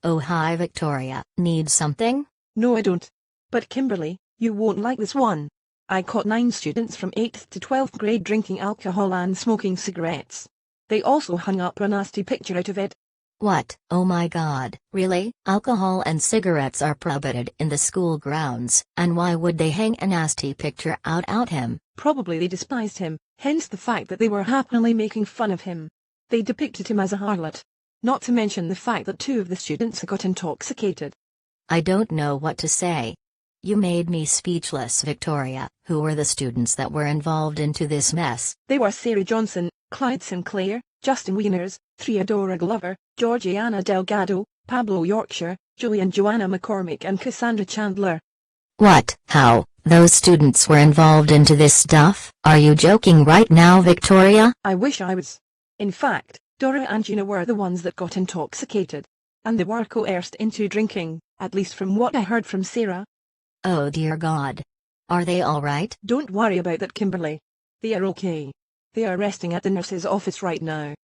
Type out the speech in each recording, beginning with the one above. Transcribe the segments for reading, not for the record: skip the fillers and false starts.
Oh hi Victoria, need something? No I don't. But Kimberly, you won't like this one. I caught 9 students from 8th to 12th grade drinking alcohol and smoking cigarettes. They also hung up a nasty picture out of it. What? Oh my god, really? Alcohol and cigarettes are prohibited in the school grounds, and why would they hang a nasty picture out him? Probably they despised him, hence the fact that they were happily making fun of him. They depicted him as a harlot. Not to mention the fact that 2 of the students got intoxicated. I don't know what to say. You made me speechless, Victoria. Who were the students that were involved into this mess? They were Sarah Johnson, Clyde Sinclair, Justin Wieners, Dora Glover, Georgiana Delgado, Pablo Yorkshire, Julie and Joanna McCormick and Cassandra Chandler. What? How? Those students were involved into this stuff? Are you joking right now, Victoria? I wish I was. In fact, Dora and Gina were the ones that got intoxicated. And they were coerced into drinking, at least from what I heard from Sarah. Oh dear God. Are they alright? Don't worry about that, Kimberly. They are okay. They are resting at the nurse's office right now.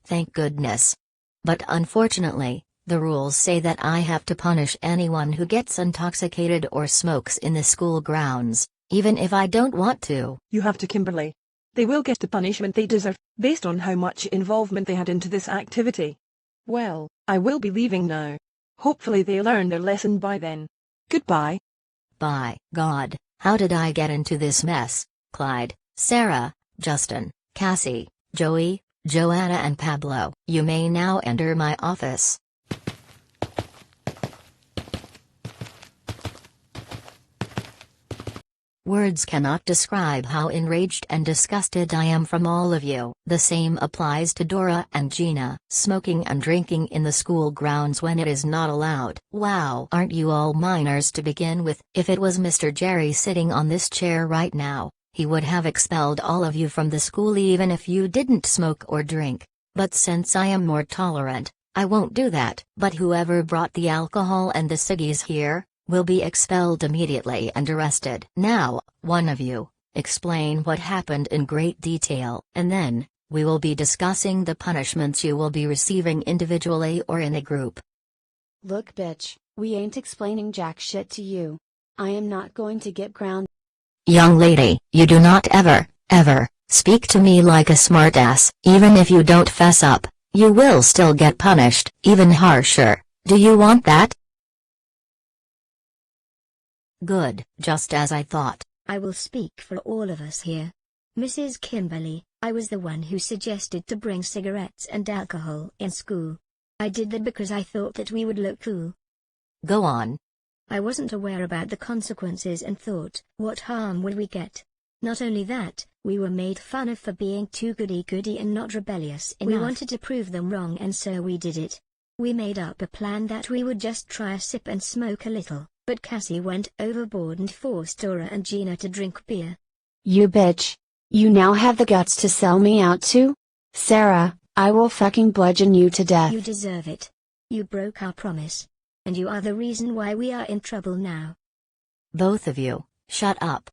Thank goodness. But unfortunately, the rules say that I have to punish anyone who gets intoxicated or smokes in the school grounds, even if I don't want to. You have to, Kimberly. They will get the punishment they deserve, based on how much involvement they had into this activity. Well, I will be leaving now. Hopefully they learn their lesson by then. Goodbye. By God, how did I get into this mess? Clyde, Sarah, Justin, Cassie, Joey, Joanna and Pablo. You may now enter my office. Words cannot describe how enraged and disgusted I am from all of you. The same applies to Dora and Gina. Smoking and drinking in the school grounds when it is not allowed. Wow, aren't you all minors to begin with? If it was Mr. Jerry sitting on this chair right now, he would have expelled all of you from the school even if you didn't smoke or drink. But since I am more tolerant, I won't do that. But whoever brought the alcohol and the ciggies here will be expelled immediately and arrested. Now, one of you, explain what happened in great detail, and then, we will be discussing the punishments you will be receiving individually or in a group. Look bitch, we ain't explaining jack shit to you. I am not going to get grounded. Young lady, you do not ever, speak to me like a smartass. Even if you don't fess up, you will still get punished, even harsher. Do you want that? Good, just as I thought. I will speak for all of us here. Mrs. Kimberly, I was the one who suggested to bring cigarettes and alcohol in school. I did that because I thought that we would look cool. Go on. I wasn't aware about the consequences and thought, what harm would we get? Not only that, we were made fun of for being too goody-goody and not rebellious enough. We wanted to prove them wrong and so we did it. We made up a plan that we would just try a sip and smoke a little. But Cassie went overboard and forced Dora and Gina to drink beer. You bitch. You now have the guts to sell me out too? Sarah, I will fucking bludgeon you to death. You deserve it. You broke our promise. And you are the reason why we are in trouble now. Both of you, shut up.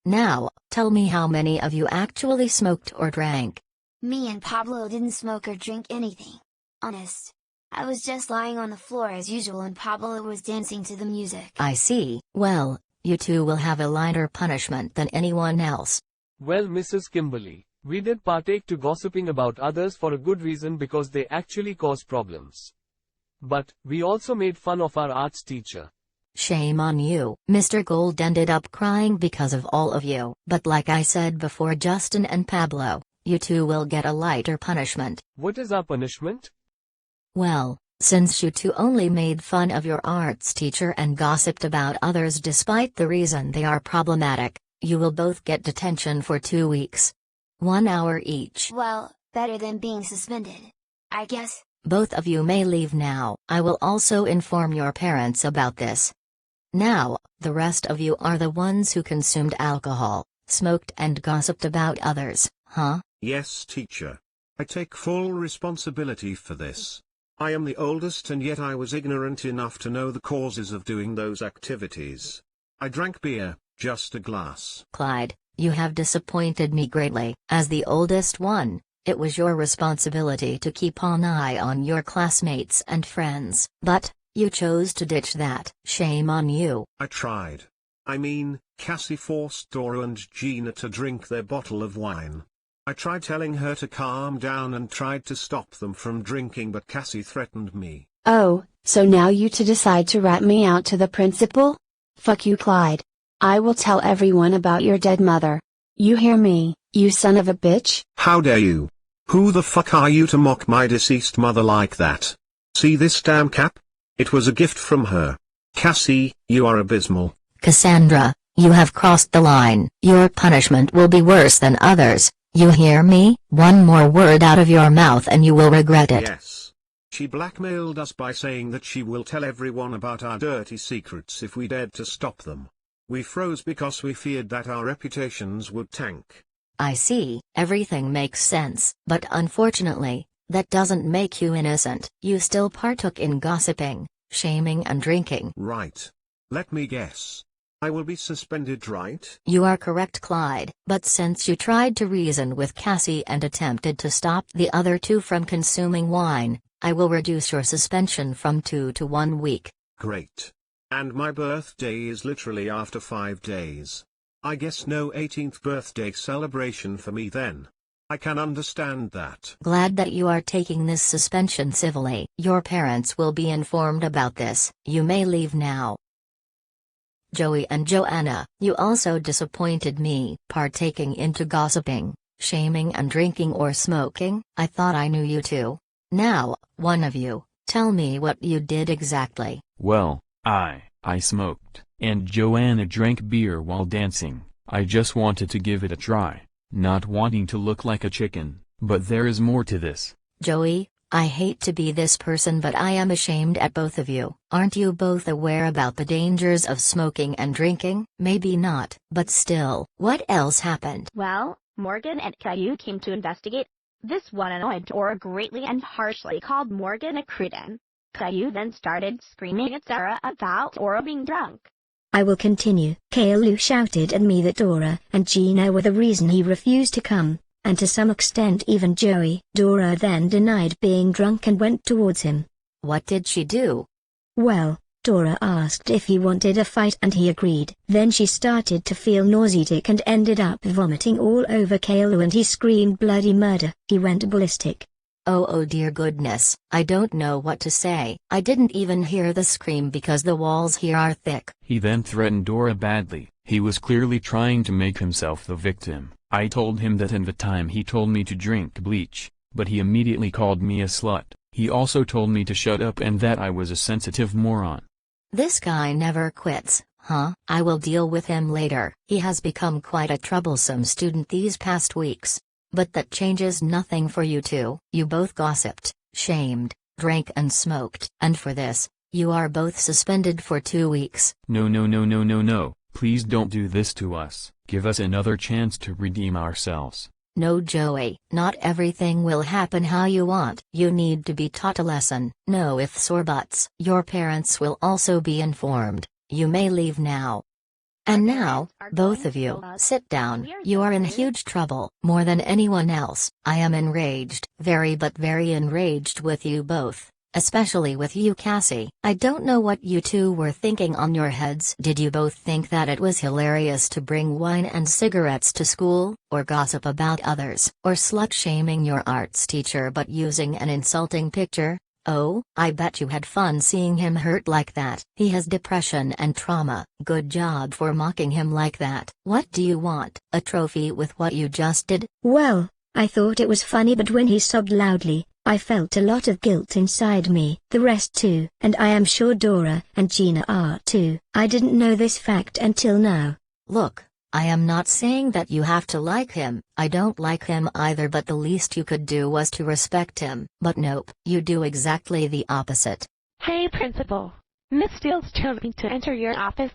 Now, tell me how many of you actually smoked or drank. Me and Pablo didn't smoke or drink anything. Honest. I was just lying on the floor as usual and Pablo was dancing to the music. I see. Well, you two will have a lighter punishment than anyone else. Well, Mrs. Kimberly, we did partake to gossiping about others for a good reason because they actually cause problems. But, we also made fun of our arts teacher. Shame on you. Mr. Gold ended up crying because of all of you. But like I said before, Justin and Pablo, you two will get a lighter punishment. What is our punishment? Well, since you two only made fun of your arts teacher and gossiped about others despite the reason they are problematic, you will both get detention for 2 weeks. 1 hour each. Well, better than being suspended, I guess. Both of you may leave now. I will also inform your parents about this. Now, the rest of you are the ones who consumed alcohol, smoked and gossiped about others, huh? Yes, teacher. I take full responsibility for this. I am the oldest and yet I was ignorant enough to know the causes of doing those activities. I drank beer, just a glass. Clyde, you have disappointed me greatly. As the oldest one, It was your responsibility to keep an eye on your classmates and friends, but you chose to ditch that. Shame on you. I tried. I mean, Cassie forced Dora and Gina to drink their bottle of wine. I tried telling her to calm down and tried to stop them from drinking, but Cassie threatened me. Oh, so now you two decide to rat me out to the principal? Fuck you, Clyde. I will tell everyone about your dead mother. You hear me, you son of a bitch? How dare you? Who the fuck are you to mock my deceased mother like that? See this damn cap? It was a gift from her. Cassie, you are abysmal. Cassandra, you have crossed the line. Your punishment will be worse than others. You hear me? One more word out of your mouth and you will regret it. Yes. She blackmailed us by saying that she will tell everyone about our dirty secrets if we dared to stop them. We froze because we feared that our reputations would tank. I see, everything makes sense, but unfortunately, that doesn't make you innocent. You still partook in gossiping, shaming and drinking. Right. Let me guess. I will be suspended, right? You are correct, Clyde, but since you tried to reason with Cassie and attempted to stop the other two from consuming wine, I will reduce your suspension from 2 to 1 week. Great. And my birthday is literally after 5 days. I guess no 18th birthday celebration for me then. I can understand that. Glad that you are taking this suspension civilly. Your parents will be informed about this. You may leave now. Joey and Joanna, you also disappointed me. Partaking into gossiping, shaming and drinking or smoking. I thought I knew you two. Now, one of you, tell me what you did exactly. Well, I smoked, and Joanna drank beer while dancing. I just wanted to give it a try, not wanting to look like a chicken, but there is more to this. Joey, I hate to be this person, but I am ashamed at both of you. Aren't you both aware about the dangers of smoking and drinking? Maybe not, but still. What else happened? Well, Morgan and Caillou came to investigate. This one annoyed Dora greatly and harshly called Morgan a cretin. Caillou then started screaming at Sarah about Dora being drunk. I will continue. Caillou shouted at me that Dora and Gina were the reason he refused to come, and to some extent even Joey. Dora then denied being drunk and went towards him. What did she do? Well, Dora asked if he wanted a fight and he agreed. Then she started to feel nauseatic and ended up vomiting all over Caillou and he screamed bloody murder. He went ballistic. Oh dear goodness, I don't know what to say. I didn't even hear the scream because the walls here are thick. He then threatened Dora badly. He was clearly trying to make himself the victim. I told him that in the time he told me to drink bleach, but he immediately called me a slut. He also told me to shut up and that I was a sensitive moron. This guy never quits, huh? I will deal with him later. He has become quite a troublesome student these past weeks. But that changes nothing for you two. You both gossiped, shamed, drank and smoked. And for this, you are both suspended for 2 weeks. No. Please don't do this to us. Give us another chance to redeem ourselves. No, Joey, not everything will happen how you want. You need to be taught a lesson. No ifs or buts. Your parents will also be informed. You may leave now. And now, both of you, sit down. You are in huge trouble, more than anyone else. I am enraged, very enraged with you both, especially with you, Cassie. I don't know what you two were thinking on your heads. Did you both think that it was hilarious to bring wine and cigarettes to school, or gossip about others, or slut-shaming your arts teacher but using an insulting picture? Oh, I bet you had fun seeing him hurt like that. He has depression and trauma. Good job for mocking him like that. What do you want? A trophy with what you just did? Well, I thought it was funny, but when he sobbed loudly, I felt a lot of guilt inside me. The rest too. And I am sure Dora and Gina are too. I didn't know this fact until now. Look, I am not saying that you have to like him. I don't like him either, but the least you could do was to respect him. But nope, you do exactly the opposite. Hey Principal. Miss Steele's told me to enter your office.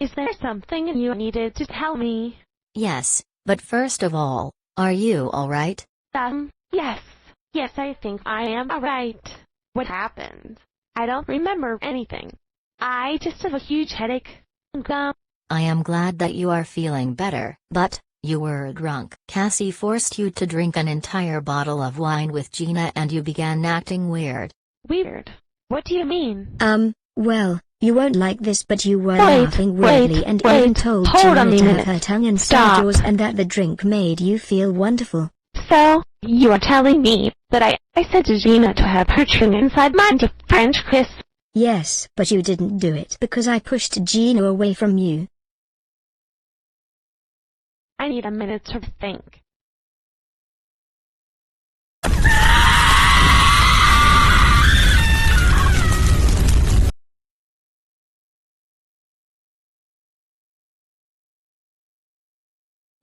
Is there something you needed to tell me? Yes, but first of all, are you alright? Yes. Yes, I think I am alright. What happened? I don't remember anything. I just have a huge headache. I am glad that you are feeling better, but You were drunk. Cassie forced you to drink an entire bottle of wine with Gina and you began acting weird. Weird? What do you mean? Well, you won't like this, but you were laughing weirdly and even told Gina to have her tongue inside yours and that the drink made you feel wonderful. So, you are telling me that I said to Gina to have her tongue inside mine to French kiss? Yes, but you didn't do it because I pushed Gina away from you. I need a minute to think.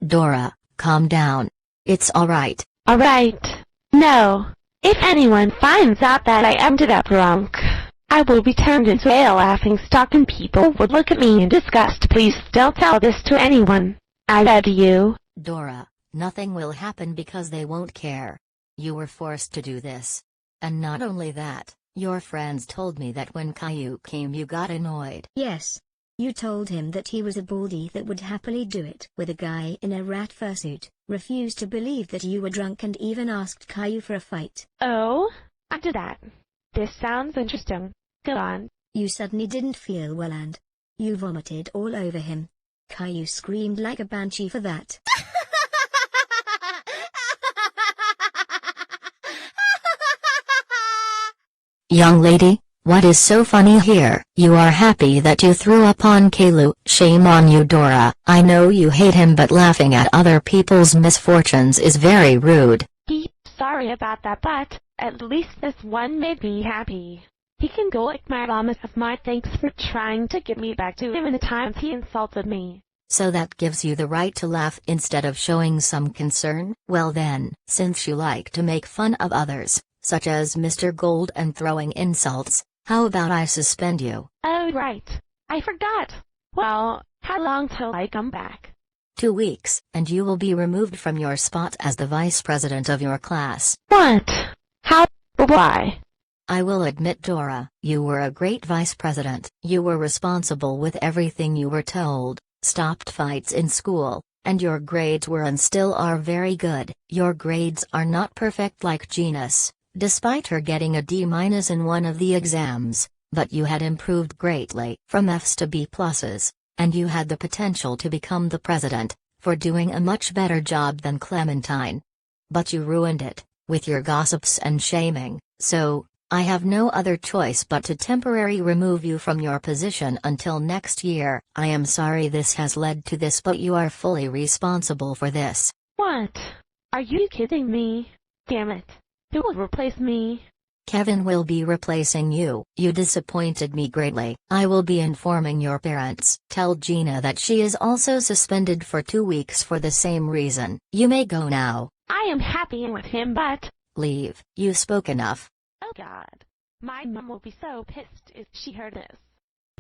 Dora, calm down. It's alright. Alright. No. If anyone finds out that I ended up drunk, I will be turned into a laughing stock and people would look at me in disgust. Please don't tell this to anyone. I beg you. Dora, nothing will happen because they won't care. You were forced to do this. And not only that, your friends told me that when Caillou came you got annoyed. Yes. You told him that he was a baldy that would happily do it with a guy in a rat fursuit, refused to believe that you were drunk and even asked Caillou for a fight. Oh, I did that. This sounds interesting. Go on. You suddenly didn't feel well and you vomited all over him. Caillou screamed like a banshee for that. Young lady, what is so funny here? You are happy that you threw upon Caillou. Shame on you, Dora. I know you hate him, but laughing at other people's misfortunes is very rude. Sorry about that, but at least this one made me happy. He can go lick my vomit of my thanks for trying to get me back to him in the times he insulted me. So that gives you the right to laugh instead of showing some concern? Well then, since you like to make fun of others, such as Mr. Gold, and throwing insults, how about I suspend you? Oh right. I forgot. Well, how long till I come back? 2 weeks, and you will be removed from your spot as the vice president of your class. What? How? Why? I will admit, Dora, you were a great vice president. You were responsible with everything you were told, stopped fights in school, and your grades were and still are very good. Your grades are not perfect like Gina's, despite her getting a D- in one of the exams, but you had improved greatly from F's to B+, and you had the potential to become the president, for doing a much better job than Clementine. But you ruined it, with your gossips and shaming, so I have no other choice but to temporarily remove you from your position until next year. I am sorry this has led to this, but you are fully responsible for this. What? Are you kidding me? Damn it. Who will replace me? Kevin will be replacing you. You disappointed me greatly. I will be informing your parents. Tell Gina that she is also suspended for 2 weeks for the same reason. You may go now. I am happy with him, but... Leave. You spoke enough. Oh God. My mom will be so pissed if she heard this.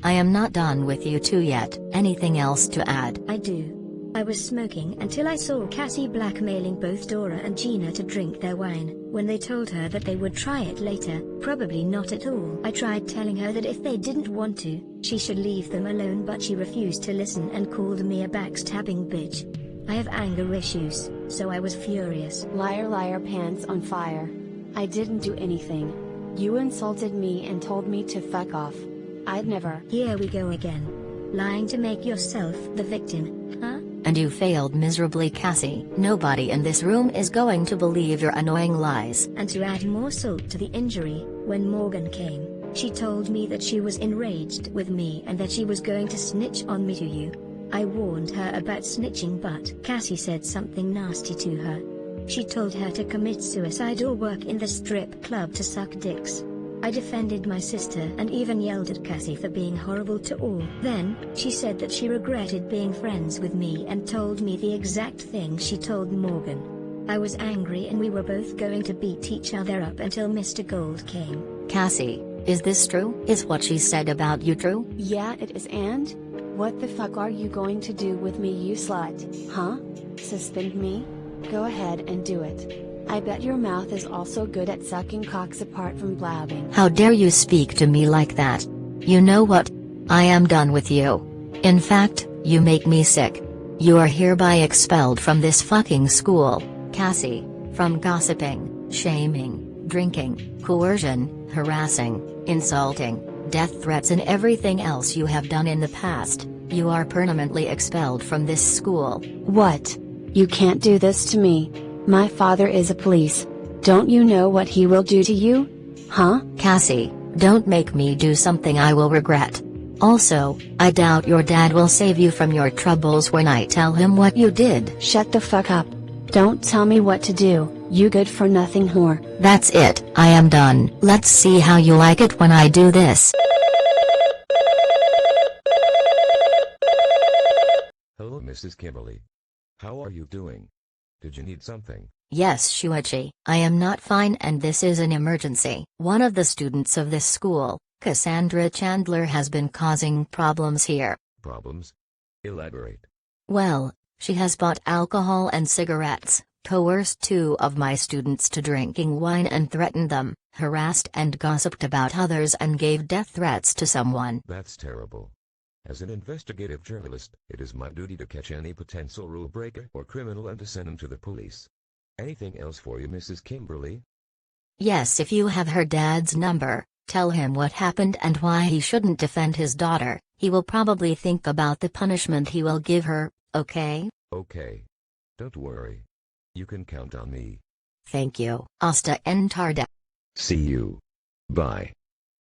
I am not done with you two yet. Anything else to add? I do. I was smoking until I saw Cassie blackmailing both Dora and Gina to drink their wine. When they told her that they would try it later, probably not at all. I tried telling her that if they didn't want to, she should leave them alone, but she refused to listen and called me a backstabbing bitch. I have anger issues, so I was furious. Liar, liar, pants on fire. I didn't do anything. You insulted me and told me to fuck off. I'd never. Here we go again. Lying to make yourself the victim, huh? And you failed miserably, Cassie. Nobody in this room is going to believe your annoying lies. And to add more salt to the injury, when Morgan came, she told me that she was enraged with me and that she was going to snitch on me to you. I warned her about snitching, but Cassie said something nasty to her. She told her to commit suicide or work in the strip club to suck dicks. I defended my sister and even yelled at Cassie for being horrible to all. Then, she said that she regretted being friends with me and told me the exact thing she told Morgan. I was angry and we were both going to beat each other up until Mr. Gold came. Cassie, is this true? Is what she said about you true? Yeah, it is. And? What the fuck are you going to do with me, you slut? Huh? Suspend me? Go ahead and do it. I bet your mouth is also good at sucking cocks apart from blabbing. How dare you speak to me like that? You know what? I am done with you. In fact, you make me sick. You are hereby expelled from this fucking school, Cassie, from gossiping, shaming, drinking, coercion, harassing, insulting, death threats and everything else you have done in the past. You are permanently expelled from this school. What? You can't do this to me. My father is a police. Don't you know what he will do to you? Huh? Cassie, don't make me do something I will regret. Also, I doubt your dad will save you from your troubles when I tell him what you did. Shut the fuck up. Don't tell me what to do, you good for nothing whore. That's it, I am done. Let's see how you like it when I do this. Hello Mrs. Kimberly. How are you doing? Did you need something? Yes Shuichi, I am not fine and this is an emergency. One of the students of this school, Cassandra Chandler, has been causing problems here. Problems? Elaborate. Well, she has bought alcohol and cigarettes, coerced 2 of my students to drinking wine and threatened them, harassed and gossiped about others and gave death threats to someone. That's terrible. As an investigative journalist, it is my duty to catch any potential rule breaker or criminal and to send him to the police. Anything else for you, Mrs. Kimberly? Yes, if you have her dad's number, tell him what happened and why he shouldn't defend his daughter. He will probably think about the punishment he will give her, okay? Okay. Don't worry. You can count on me. Thank you. Hasta entarde. See you. Bye.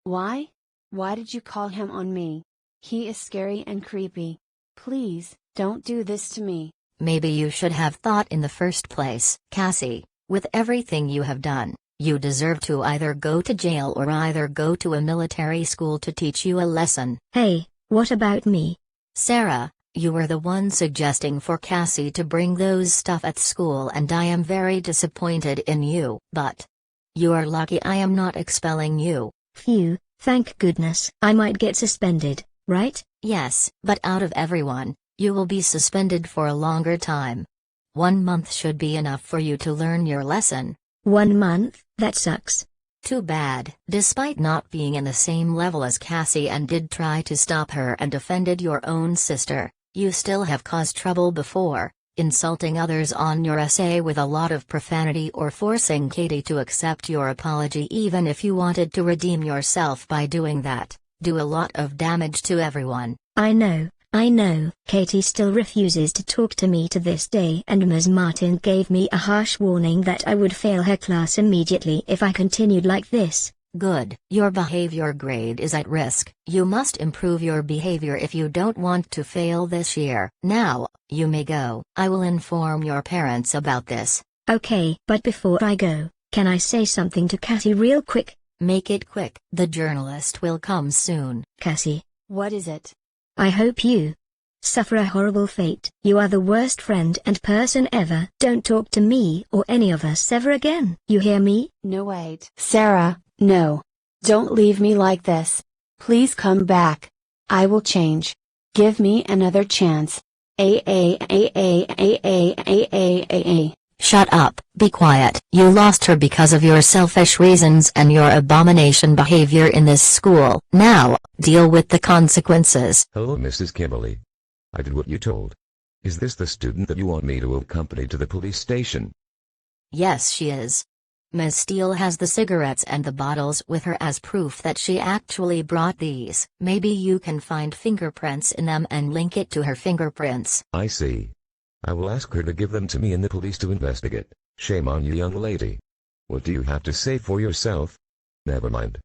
Why? Why did you call him on me? He is scary and creepy. Please, don't do this to me. Maybe you should have thought in the first place. Cassie, with everything you have done, you deserve to either go to jail or either go to a military school to teach you a lesson. Hey, what about me? Sarah, you were the one suggesting for Cassie to bring those stuff at school and I am very disappointed in you. But you are lucky I am not expelling you. Phew, thank goodness. I might get suspended, right? Yes, but out of everyone, you will be suspended for a longer time. 1 month should be enough for you to learn your lesson. 1 month? That sucks. Too bad. Despite not being in the same level as Cassie and did try to stop her and offended your own sister, you still have caused trouble before, insulting others on your essay with a lot of profanity or forcing Katie to accept your apology even if you wanted to redeem yourself by doing that. Do a lot of damage to everyone. I know. Katie still refuses to talk to me to this day and Ms. Martin gave me a harsh warning that I would fail her class immediately if I continued like this. Good. Your behavior grade is at risk. You must improve your behavior if you don't want to fail this year. Now, you may go. I will inform your parents about this. Okay, but before I go, can I say something to Cassie real quick? Make it quick. The journalist will come soon. Cassie. What is it? I hope you suffer a horrible fate. You are the worst friend and person ever. Don't talk to me or any of us ever again. You hear me? No wait. Sarah, no. Don't leave me like this. Please come back. I will change. Give me another chance. Shut up, be quiet. You lost her because of your selfish reasons and your abomination behavior in this school. Now, deal with the consequences. Hello Mrs. Kimberly. I did what you told. Is this the student that you want me to accompany to the police station? Yes, she is. Ms. Steele has the cigarettes and the bottles with her as proof that she actually brought these. Maybe you can find fingerprints in them and link it to her fingerprints. I see. I will ask her to give them to me and the police to investigate. Shame on you, young lady. What do you have to say for yourself? Never mind.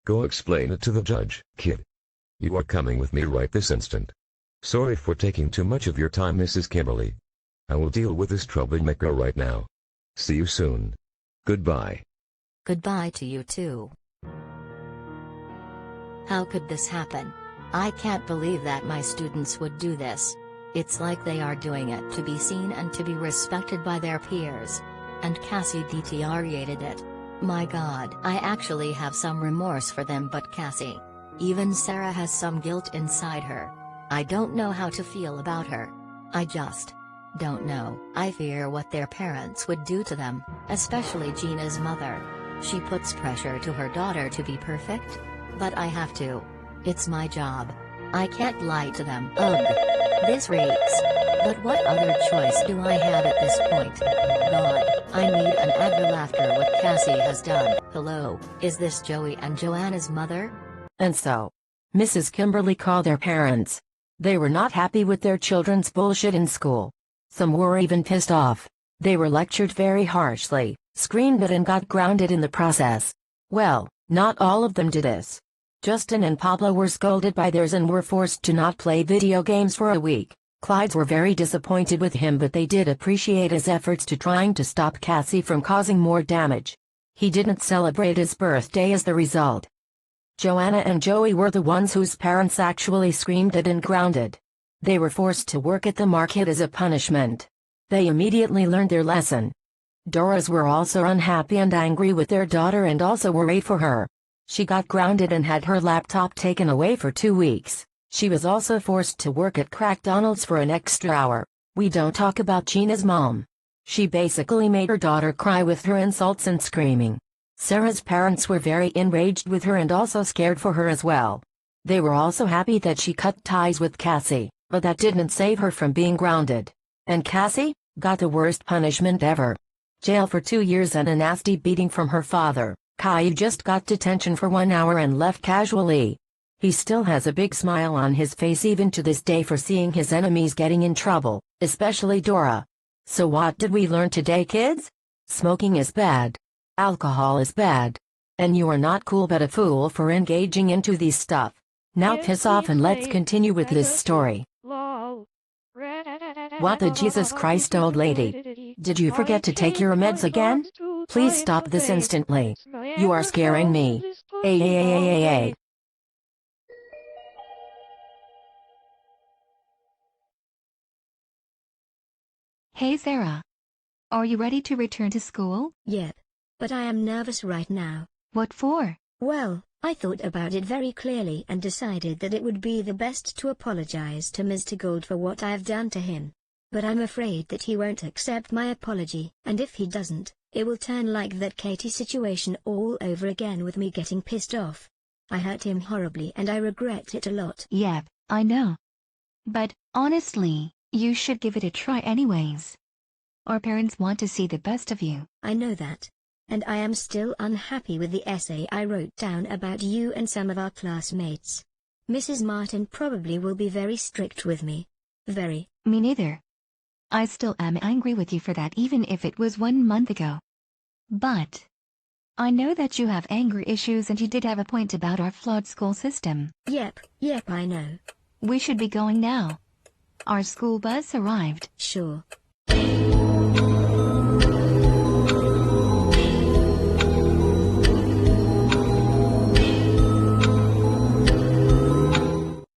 Go explain it to the judge, kid. You are coming with me right this instant. Sorry for taking too much of your time, Mrs. Kimberly. I will deal with this troublemaker right now. See you soon. Goodbye. Goodbye to you too. How could this happen? I can't believe that my students would do this. It's like they are doing it to be seen and to be respected by their peers. And Cassie deteriorated it. My God, I actually have some remorse for them, but Cassie. Even Sarah has some guilt inside her. I don't know how to feel about her. I just don't know. I fear what their parents would do to them, especially Gina's mother. She puts pressure to her daughter to be perfect. But I have to. It's my job. I can't lie to them. Ugh. This reeks. But what other choice do I have at this point? God, I need an advil after what Cassie has done. Hello, is this Joey and Joanna's mother? And so, Mrs. Kimberly called their parents. They were not happy with their children's bullshit in school. Some were even pissed off. They were lectured very harshly, screamed at and got grounded in the process. Well, not all of them did this. Justin and Pablo were scolded by theirs and were forced to not play video games for a week. Clyde's were very disappointed with him, but they did appreciate his efforts to trying to stop Cassie from causing more damage. He didn't celebrate his birthday as the result. Joanna and Joey were the ones whose parents actually screamed at and grounded. They were forced to work at the market as a punishment. They immediately learned their lesson. Dora's were also unhappy and angry with their daughter and also worried for her. She got grounded and had her laptop taken away for 2 weeks. She was also forced to work at McDonald's for an extra hour. We don't talk about Gina's mom. She basically made her daughter cry with her insults and screaming. Sarah's parents were very enraged with her and also scared for her as well. They were also happy that she cut ties with Cassie, but that didn't save her from being grounded. And Cassie got the worst punishment ever. Jail for 2 years and a nasty beating from her father. Caillou just got detention for 1 hour and left casually. He still has a big smile on his face even to this day for seeing his enemies getting in trouble, especially Dora. So what did we learn today, kids? Smoking is bad. Alcohol is bad. And you are not cool but a fool for engaging into these stuff. Now piss off and let's continue with this story. What the Jesus Christ, old lady? Did you forget to take your meds again? Please stop this instantly. You are scaring me. Ay. Hey Sarah. Are you ready to return to school? Yep. But I am nervous right now. What for? Well, I thought about it very clearly and decided that it would be the best to apologize to Mr. Gold for what I have done to him. But I'm afraid that he won't accept my apology, and if he doesn't, it will turn like that Katie situation all over again with me getting pissed off. I hurt him horribly and I regret it a lot. Yep, I know. But, honestly, you should give it a try anyways. Our parents want to see the best of you. I know that. And I am still unhappy with the essay I wrote down about you and some of our classmates. Mrs. Martin probably will be very strict with me. Very. Me neither. I still am angry with you for that even if it was 1 month ago. But I know that you have anger issues and you did have a point about our flawed school system. Yep, I know. We should be going now. Our school bus arrived. Sure.